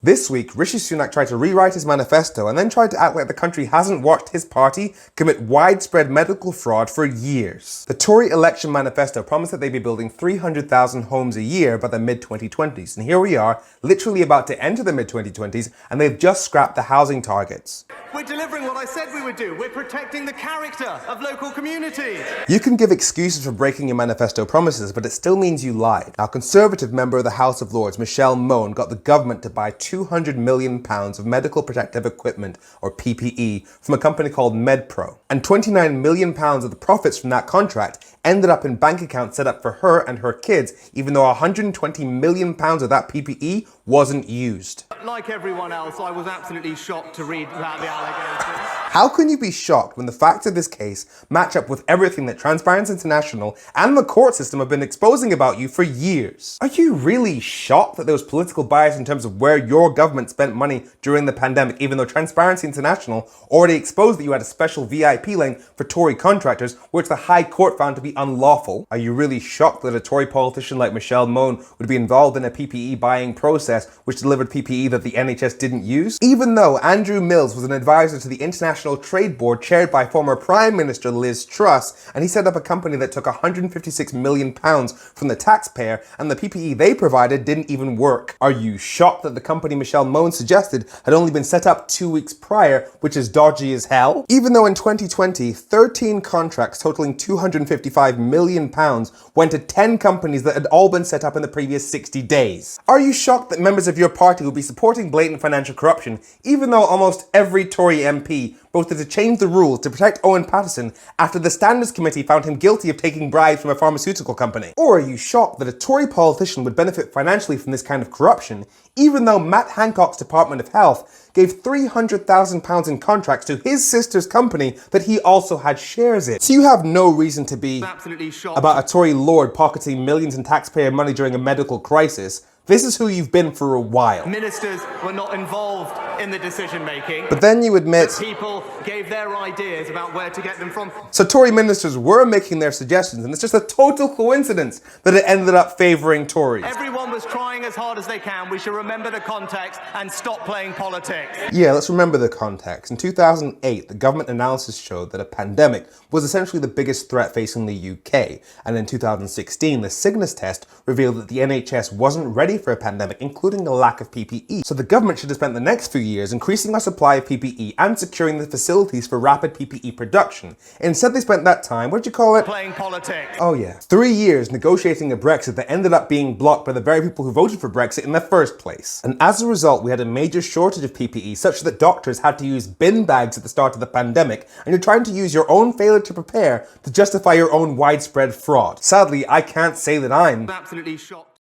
This week, Rishi Sunak tried to rewrite his manifesto and then tried to act like the country hasn't watched his party commit widespread medical fraud for years. The Tory election manifesto promised that they'd be building 300,000 homes a year by the mid-2020s, and here we are, literally about to enter the mid-2020s, and they've just scrapped the housing targets. We're delivering what I said we would do. We're protecting the character of local communities. You can give excuses for breaking your manifesto promises, but it still means you lied. Now, Conservative member of the House of Lords, Michelle Mone, got the government to buy £200 million of medical protective equipment, or PPE, from a company called MedPro. And £29 million of the profits from that contract ended up in bank accounts set up for her and her kids, even though £120 million of that PPE wasn't used. Like everyone else, I was absolutely shocked to read about the allegations. How can you be shocked when the facts of this case match up with everything that Transparency International and the court system have been exposing about you for years? Are you really shocked that there was political bias in terms of where your government spent money during the pandemic, even though Transparency International already exposed that you had a special VIP link for Tory contractors, which the High Court found to be unlawful? Are you really shocked that a Tory politician like Michelle Mone would be involved in a PPE buying process which delivered PPE that the NHS didn't use? Even though Andrew Mills was an advisor to the International Trade Board chaired by former Prime Minister Liz Truss, and he set up a company that took £156 million from the taxpayer, and the PPE they provided didn't even work. Are you shocked that the company Michelle Mone suggested had only been set up 2 weeks prior, which is dodgy as hell? Even though in 2020, 13 contracts totaling £255 million went to 10 companies that had all been set up in the previous 60 days. Are you shocked that members of your party will be supporting blatant financial corruption, even though almost every Tory MP voted to change the rules to protect Owen Paterson after the Standards Committee found him guilty of taking bribes from a pharmaceutical company? Or are you shocked that a Tory politician would benefit financially from this kind of corruption, even though Matt Hancock's Department of Health gave £300,000 in contracts to his sister's company that he also had shares in? So you have no reason to be Absolutely shocked about a Tory lord pocketing millions in taxpayer money during a medical crisis. This is who you've been for a while. Ministers were not involved in the decision making. But then you admit People gave their ideas about where to get them from. so Tory ministers were making their suggestions, and it's just a total coincidence that it ended up favouring Tories. Everyone was trying as hard as they can. We should remember the context and stop playing politics. Yeah, let's remember the context. In 2008, the government analysis showed that a pandemic was essentially the biggest threat facing the UK. And in 2016, the Cygnus test revealed that the NHS wasn't ready for a pandemic, including a lack of PPE. So the government should have spent the next few years increasing our supply of PPE and securing the facilities for rapid PPE production. Instead, they spent that time, what did you call it? Playing politics. Oh yeah. 3 years negotiating a Brexit that ended up being blocked by the very people who voted for Brexit in the first place. And as a result, we had a major shortage of PPE such that doctors had to use bin bags at the start of the pandemic, and you're trying to use your own failure to prepare to justify your own widespread fraud. Sadly, I can't say that I'm Absolutely shocked.